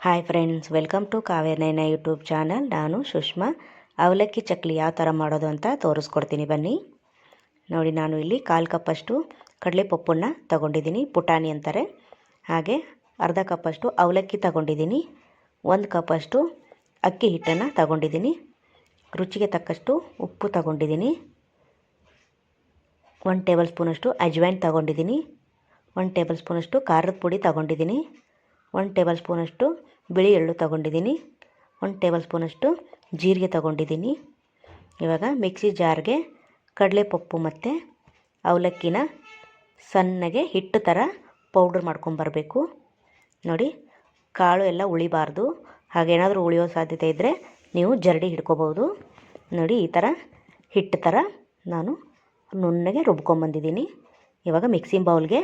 Hi friends, welcome to Kaveri Naina YouTube channel. ನಾನು ಸುಷ್ಮಾ. ಅವಲಕ್ಕಿ ಚಕ್ಲಿ ಯಾವ ಥರ ಮಾಡೋದು ಅಂತ ತೋರಿಸ್ಕೊಡ್ತೀನಿ ಬನ್ನಿ. ನೋಡಿ, ನಾನು ಇಲ್ಲಿ 1/4 ಕಪ್ಪಷ್ಟು ಕಡಲೆಪಪ್ಪನ್ನು ತಗೊಂಡಿದ್ದೀನಿ, ಪುಟಾಣಿ ಅಂತಾರೆ. ಹಾಗೆ ಅರ್ಧ ಕಪ್ಪಷ್ಟು ಅವಲಕ್ಕಿ ತಗೊಂಡಿದ್ದೀನಿ. 1 ಕಪ್ಪಷ್ಟು ಅಕ್ಕಿ ಹಿಟ್ಟನ್ನು ತಗೊಂಡಿದ್ದೀನಿ. ರುಚಿಗೆ ತಕ್ಕಷ್ಟು ಉಪ್ಪು ತಗೊಂಡಿದ್ದೀನಿ. 1 ಟೇಬಲ್ ಸ್ಪೂನಷ್ಟು ಅಜ್ವೈನ್ ತಗೊಂಡಿದ್ದೀನಿ. 1 ಟೇಬಲ್ ಸ್ಪೂನಷ್ಟು ಖಾರದ ಪುಡಿ ತಗೊಂಡಿದ್ದೀನಿ. 1 ಟೇಬಲ್ ಸ್ಪೂನಷ್ಟು ಬಿಳಿ ಎಳ್ಳು ತಗೊಂಡಿದ್ದೀನಿ. 1 ಟೇಬಲ್ ಸ್ಪೂನಷ್ಟು ಜೀರಿಗೆ ತಗೊಂಡಿದ್ದೀನಿ. ಇವಾಗ ಮಿಕ್ಸಿ ಜಾರ್ಗೆ ಕಡಲೆಪಪ್ಪು ಮತ್ತು ಅವಲಕ್ಕಿನ ಸಣ್ಣಗೆ ಹಿಟ್ಟು ಥರ ಪೌಡ್ರ್ ಮಾಡ್ಕೊಂಬರಬೇಕು. ನೋಡಿ, ಕಾಳು ಎಲ್ಲ ಉಳಿಬಾರ್ದು. ಹಾಗೇನಾದರೂ ಉಳಿಯೋ ಸಾಧ್ಯತೆ ಇದ್ದರೆ ನೀವು ಜರಡಿ ಹಿಡ್ಕೋಬೋದು. ನೋಡಿ, ಈ ಥರ ಹಿಟ್ಟು ಥರ ನಾನು ನುಣ್ಣಗೆ ರುಬ್ಕೊಂಬಂದಿದ್ದೀನಿ. ಇವಾಗ ಮಿಕ್ಸಿ ಬೌಲ್ಗೆ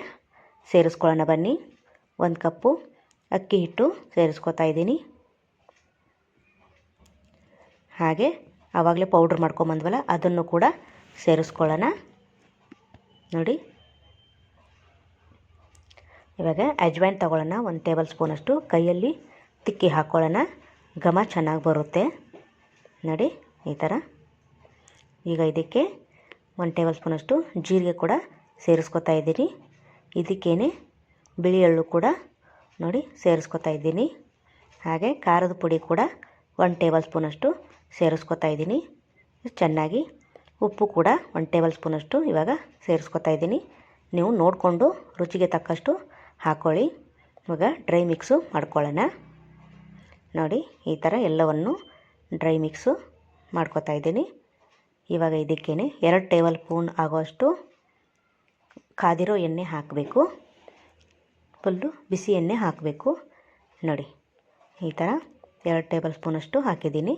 ಸೇರಿಸ್ಕೊಳ್ಳೋಣ ಬನ್ನಿ. 1 ಕಪ್ಪು ಅಕ್ಕಿ ಹಿಟ್ಟು ಸೇರಿಸ್ಕೊತಾ ಇದ್ದೀನಿ. ಹಾಗೆ ಆವಾಗಲೇ ಪೌಡ್ರ್ ಮಾಡ್ಕೊಂಬಂದ್ವಲ್ಲ, ಅದನ್ನು ಕೂಡ ಸೇರಿಸ್ಕೊಳ್ಳೋಣ. ನೋಡಿ, ಇವಾಗ ಅಜ್ವೈನ್ ತಗೊಳ್ಳೋಣ. 1 ಟೇಬಲ್ ಸ್ಪೂನಷ್ಟು ಕೈಯಲ್ಲಿ ತಿಕ್ಕಿ ಹಾಕ್ಕೊಳ್ಳೋಣ. ಘಮ ಚೆನ್ನಾಗಿ ಬರುತ್ತೆ. ನೋಡಿ, ಈ ಥರ. ಈಗ ಇದಕ್ಕೆ 1 ಟೇಬಲ್ ಸ್ಪೂನಷ್ಟು ಜೀರಿಗೆ ಕೂಡ ಸೇರಿಸ್ಕೊತಾ ಇದ್ದೀನಿ. ಇದಕ್ಕೇನೆ ಬಿಳಿ ಎಳ್ಳು ಕೂಡ ನೋಡಿ ಸೇರಿಸ್ಕೊತಾ ಇದ್ದೀನಿ. ಹಾಗೆ ಖಾರದ ಪುಡಿ ಕೂಡ 1 ಟೇಬಲ್ ಸ್ಪೂನಷ್ಟು ಸೇರಿಸ್ಕೊತಾ ಇದ್ದೀನಿ. ಚೆನ್ನಾಗಿ ಉಪ್ಪು ಕೂಡ 1 ಟೇಬಲ್ ಸ್ಪೂನಷ್ಟು ಇವಾಗ ಸೇರಿಸ್ಕೊತಾ ಇದ್ದೀನಿ. ನೀವು ನೋಡಿಕೊಂಡು ರುಚಿಗೆ ತಕ್ಕಷ್ಟು ಹಾಕ್ಕೊಳ್ಳಿ. ಇವಾಗ ಡ್ರೈ ಮಿಕ್ಸು ಮಾಡ್ಕೊಳ್ಳೋಣ. ನೋಡಿ, ಈ ಥರ ಎಲ್ಲವನ್ನು ಡ್ರೈ ಮಿಕ್ಸು ಮಾಡ್ಕೊತಾ ಇದ್ದೀನಿ. ಇವಾಗ ಇದಕ್ಕೇನೆ 2 ಟೇಬಲ್ ಸ್ಪೂನ್ ಆಗುವಷ್ಟು ಕಾದಿರೋ ಎಣ್ಣೆ ಹಾಕಬೇಕು. ಫುಲ್ಲು ಬಿಸಿ ಎಣ್ಣೆ ಹಾಕಬೇಕು. ನೋಡಿ, ಈ ಥರ 2 ಟೇಬಲ್ ಸ್ಪೂನಷ್ಟು ಹಾಕಿದ್ದೀನಿ.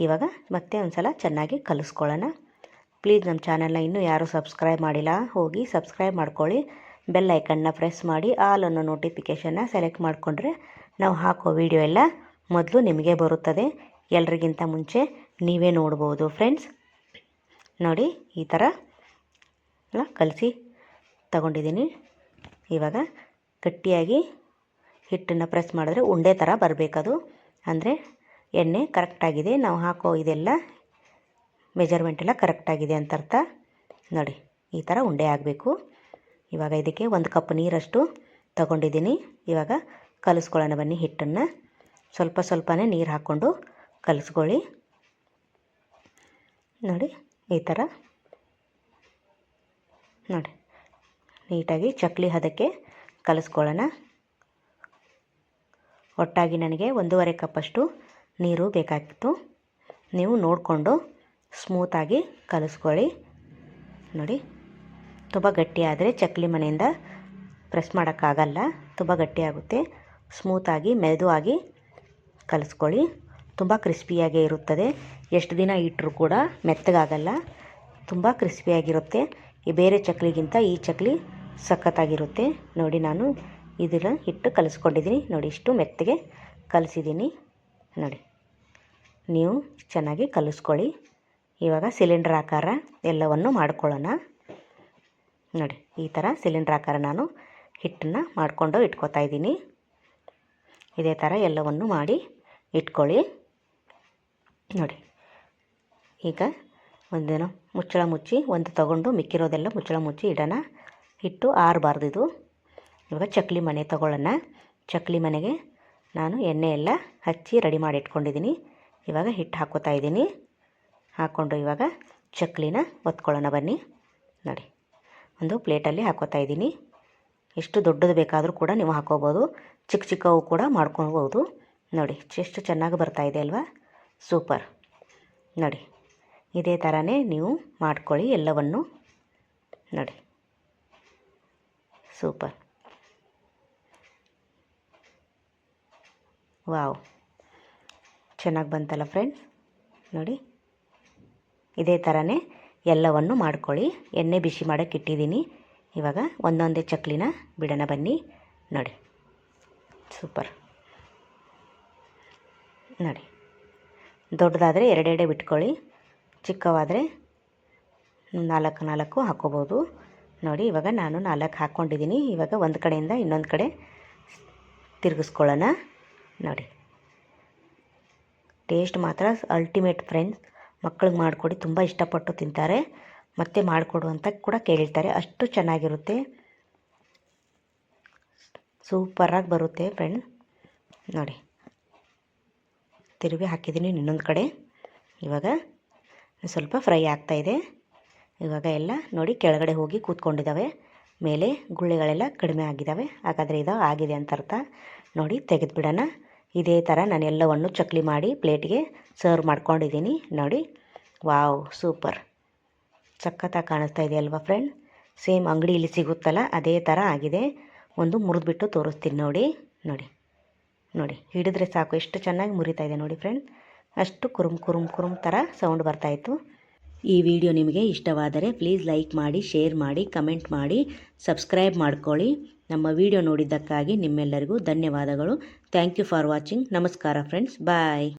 ಇವಾಗ ಮತ್ತೆ ಒಂದು ಸಲ ಚೆನ್ನಾಗಿ ಕಲಿಸ್ಕೊಳ್ಳೋಣ. ಪ್ಲೀಸ್ ನಮ್ಮ ಚಾನಲ್ನ ಇನ್ನೂ ಯಾರೂ ಸಬ್ಸ್ಕ್ರೈಬ್ ಮಾಡಿಲ್ಲ, ಹೋಗಿ ಸಬ್ಸ್ಕ್ರೈಬ್ ಮಾಡ್ಕೊಳ್ಳಿ. ಬೆಲ್ ಐಕನ್ನ ಪ್ರೆಸ್ ಮಾಡಿ ಆಲ್ ಅನ್ನೋ ನೋಟಿಫಿಕೇಷನ್ನ ಸೆಲೆಕ್ಟ್ ಮಾಡಿಕೊಂಡ್ರೆ ನಾವು ಹಾಕೋ ವಿಡಿಯೋ ಎಲ್ಲ ಮೊದಲು ನಿಮಗೆ ಬರುತ್ತದೆ. ಎಲ್ರಿಗಿಂತ ಮುಂಚೆ ನೀವೇ ನೋಡ್ಬೋದು ಫ್ರೆಂಡ್ಸ್. ನೋಡಿ, ಈ ಥರ ಎಲ್ಲ ಕಲಸಿ ತಗೊಂಡಿದ್ದೀನಿ. ಇವಾಗ ಗಟ್ಟಿಯಾಗಿ ಹಿಟ್ಟನ್ನು ಪ್ರೆಸ್ ಮಾಡಿದ್ರೆ ಉಂಡೆ ಥರ ಬರಬೇಕದು. ಅಂದರೆ ಎಣ್ಣೆ ಕರೆಕ್ಟಾಗಿದೆ, ನಾವು ಹಾಕೋ ಇದೆಲ್ಲ ಮೆಜರ್ಮೆಂಟ್ ಎಲ್ಲ ಕರೆಕ್ಟಾಗಿದೆ ಅಂತ ಅರ್ಥ. ನೋಡಿ, ಈ ಥರ ಉಂಡೆ ಆಗಬೇಕು. ಇವಾಗ ಇದಕ್ಕೆ 1 ಕಪ್ ನೀರಷ್ಟು ತಗೊಂಡಿದ್ದೀನಿ. ಇವಾಗ ಕಲಿಸ್ಕೊಳ್ಳೋಣ ಬನ್ನಿ ಹಿಟ್ಟನ್ನು. ಸ್ವಲ್ಪ ಸ್ವಲ್ಪನೇ ನೀರು ಹಾಕ್ಕೊಂಡು ಕಲಿಸ್ಕೊಳ್ಳಿ. ನೋಡಿ, ಈ ಥರ ನೋಡಿ ನೀಟಾಗಿ ಚಕ್ಲಿ ಹದಕ್ಕೆ ಕಲಿಸ್ಕೊಳ್ಳೋಣ. ಒಟ್ಟಾಗಿ ನನಗೆ 1.5 ಕಪ್ಪಷ್ಟು ನೀರು ಬೇಕಾಗಿತ್ತು. ನೀವು ನೋಡಿಕೊಂಡು ಸ್ಮೂತಾಗಿ ಕಲಿಸ್ಕೊಳ್ಳಿ. ನೋಡಿ, ತುಂಬ ಗಟ್ಟಿಯಾದರೆ ಚಕ್ಲಿ ಮನೆಯಿಂದ ಪ್ರೆಸ್ ಮಾಡೋಕ್ಕಾಗಲ್ಲ, ತುಂಬ ಗಟ್ಟಿಯಾಗುತ್ತೆ. ಸ್ಮೂತಾಗಿ ಮೆದುವಾಗಿ ಕಲಿಸ್ಕೊಳ್ಳಿ. ತುಂಬ ಕ್ರಿಸ್ಪಿಯಾಗೇ ಇರುತ್ತದೆ. ಎಷ್ಟು ದಿನ ಇಟ್ಟರೂ ಕೂಡ ಮೆತ್ತಗಾಗಲ್ಲ, ತುಂಬ ಕ್ರಿಸ್ಪಿಯಾಗಿರುತ್ತೆ. ಈ ಬೇರೆ ಚಕ್ಲಿಗಿಂತ ಈ ಚಕ್ಲಿ ಸಖತ್ತಾಗಿರುತ್ತೆ. ನೋಡಿ, ನಾನು ಇದನ್ನು ಹಿಟ್ಟು ಕಲಿಸ್ಕೊಂಡಿದ್ದೀನಿ. ನೋಡಿ, ಇಷ್ಟು ಮೆತ್ತಗೆ ಕಲಿಸಿದ್ದೀನಿ. ನೋಡಿ, ನೀವು ಚೆನ್ನಾಗಿ ಕಲಿಸ್ಕೊಳ್ಳಿ. ಇವಾಗ ಸಿಲಿಂಡರ್ ಆಕಾರ ಎಲ್ಲವನ್ನು ಮಾಡ್ಕೊಳ್ಳೋಣ. ನೋಡಿ, ಈ ಥರ ಸಿಲಿಂಡರ್ ಆಕಾರ ನಾನು ಹಿಟ್ಟನ್ನು ಮಾಡಿಕೊಂಡು ಇಟ್ಕೊತಾ ಇದ್ದೀನಿ. ಇದೇ ಥರ ಎಲ್ಲವನ್ನು ಮಾಡಿ ಇಟ್ಕೊಳ್ಳಿ. ನೋಡಿ, ಈಗ ಒಂದೇನೋ ಮುಚ್ಚಳ ಮುಚ್ಚಿ ಒಂದು ತಗೊಂಡು ಮಿಕ್ಕಿರೋದೆಲ್ಲ ಮುಚ್ಚಳ ಮುಚ್ಚಿ ಇಡೋಣ. ಹಿಟ್ಟು ಆರಬಾರ್ದು ಇದು. ಇವಾಗ ಚಕ್ಲಿ ಮನೆ ತಗೊಳ್ಳೋಣ. ಚಕ್ಲಿ ಮನೆಗೆ ನಾನು ಎಣ್ಣೆ ಎಲ್ಲ ಹಚ್ಚಿ ರೆಡಿ ಮಾಡಿ ಇಟ್ಕೊಂಡಿದ್ದೀನಿ. ಇವಾಗ ಹಿಟ್ಟು ಹಾಕ್ಕೋತಾ ಇದ್ದೀನಿ. ಹಾಕ್ಕೊಂಡು ಇವಾಗ ಚಕ್ಲಿನ ಒತ್ಕೊಳ್ಳೋಣ ಬನ್ನಿ. ನೋಡಿ, ಒಂದು ಪ್ಲೇಟಲ್ಲಿ ಹಾಕ್ಕೋತಾ ಇದ್ದೀನಿ. ಎಷ್ಟು ದೊಡ್ಡದು ಬೇಕಾದರೂ ಕೂಡ ನೀವು ಹಾಕ್ಕೋಬೋದು, ಚಿಕ್ಕ ಚಿಕ್ಕವು ಕೂಡ ಮಾಡ್ಕೊಳ್ಬೋದು. ನೋಡಿ, ಎಷ್ಟು ಚೆನ್ನಾಗಿ ಬರ್ತಾಯಿದೆ ಅಲ್ವಾ, ಸೂಪರ್. ನೋಡಿ, ಇದೇ ಥರನೇ ನೀವು ಮಾಡ್ಕೊಳ್ಳಿ ಎಲ್ಲವನ್ನು. ನೋಡಿ, ಸೂಪರ್. ವಾವ್, ಚೆನ್ನಾಗಿ ಬಂತಲ್ಲ ಫ್ರೆಂಡ್ಸ್. ನೋಡಿ, ಇದೇ ಥರನೇ ಎಲ್ಲವನ್ನು ಮಾಡ್ಕೊಳ್ಳಿ. ಎಣ್ಣೆ ಬಿಸಿ ಮಾಡೋಕ್ಕೆ ಇಟ್ಟಿದ್ದೀನಿ. ಇವಾಗ ಒಂದೊಂದೇ ಚಕ್ಲಿನ ಬಿಡೋಣ ಬನ್ನಿ. ನೋಡಿ, ಸೂಪರ್. ನೋಡಿ, ದೊಡ್ಡದಾದರೆ 2 ಬಿಟ್ಕೊಳ್ಳಿ, ಚಿಕ್ಕವಾದರೆ 4 ಹಾಕ್ಕೋಬೋದು. ನೋಡಿ, ಇವಾಗ ನಾನು 4 ಹಾಕ್ಕೊಂಡಿದ್ದೀನಿ. ಇವಾಗ ಒಂದು ಕಡೆಯಿಂದ ಇನ್ನೊಂದು ಕಡೆ ತಿರುಗಿಸ್ಕೊಳ್ಳೋಣ. ನೋಡಿ. ಟೇಸ್ಟ್ ಮಾತ್ರ ಅಲ್ಟಿಮೇಟ್ ಫ್ರೆಂಡ್ಸ್. ಮಕ್ಕಳಿಗೆ ಮಾಡಿಕೊಡಿ, ತುಂಬ ಇಷ್ಟಪಟ್ಟು ತಿಂತಾರೆ. ಮತ್ತೆ ಮಾಡಿಕೊಡು ಅಂತ ಕೂಡ ಕೇಳ್ತಾರೆ, ಅಷ್ಟು ಚೆನ್ನಾಗಿರುತ್ತೆ. ಸೂಪರಾಗಿ ಬರುತ್ತೆ ಫ್ರೆಂಡ್ಸ್. ನೋಡಿ, ತಿರುವಿ ಹಾಕಿದ್ದೀನಿ ಇನ್ನೊಂದು ಕಡೆ. ಇವಾಗ ಸ್ವಲ್ಪ ಫ್ರೈ ಆಗ್ತಾಯಿದೆ. ಇವಾಗ ಎಲ್ಲ ನೋಡಿ ಕೆಳಗಡೆ ಹೋಗಿ ಕೂತ್ಕೊಂಡಿದ್ದಾವೆ, ಮೇಲೆ ಗುಳ್ಳೆಗಳೆಲ್ಲ ಕಡಿಮೆ ಆಗಿದ್ದಾವೆ. ಹಾಗಾದರೆ ಇದು ಆಗಿದೆ ಅಂತ ಅರ್ಥ. ನೋಡಿ, ತೆಗೆದುಬಿಡೋಣ. ಇದೇ ಥರ ನಾನು ಎಲ್ಲವನ್ನು ಚಕ್ಲಿ ಮಾಡಿ ಪ್ಲೇಟ್ಗೆ ಸರ್ವ್ ಮಾಡ್ಕೊಂಡಿದ್ದೀನಿ. ನೋಡಿ, ವಾವ್, ಸೂಪರ್, ಸಖತ್ತಾಗಿ ಕಾಣಿಸ್ತಾ ಇದೆ ಅಲ್ವಾ ಫ್ರೆಂಡ್. ಸೇಮ್ ಅಂಗಡಿಯಲ್ಲಿ ಸಿಗುತ್ತಲ್ಲ ಅದೇ ಥರ ಆಗಿದೆ. ಒಂದು ಮುರಿದ್ಬಿಟ್ಟು ತೋರಿಸ್ತೀನಿ ನೋಡಿ. ನೋಡಿ ನೋಡಿ, ಹಿಡಿದ್ರೆ ಸಾಕು ಎಷ್ಟು ಚೆನ್ನಾಗಿ ಮುರಿತಾ ಇದೆ ನೋಡಿ ಫ್ರೆಂಡ್. ಅಷ್ಟು ಕುರುಮ್ ಕುರುಮ್ ಕುರುಮ್ ಥರ ಸೌಂಡ್ ಬರ್ತಾಯಿತ್ತು. ಈ ವಿಡಿಯೋ ನಿಮಗೆ ಇಷ್ಟವಾದರೆ ಪ್ಲೀಸ್ ಲೈಕ್ ಮಾಡಿ, ಶೇರ್ ಮಾಡಿ, ಕಮೆಂಟ್ ಮಾಡಿ, ಸಬ್ಸ್ಕ್ರೈಬ್ ಮಾಡ್ಕೊಳ್ಳಿ. ನಮ್ಮ ವಿಡಿಯೋ ನೋಡಿದ್ದಕ್ಕಾಗಿ ನಿಮ್ಮೆಲ್ಲರಿಗೂ ಧನ್ಯವಾದಗಳು. Thank you for watching. ನಮಸ್ಕಾರ ಫ್ರೆಂಡ್ಸ್, ಬಾಯ್.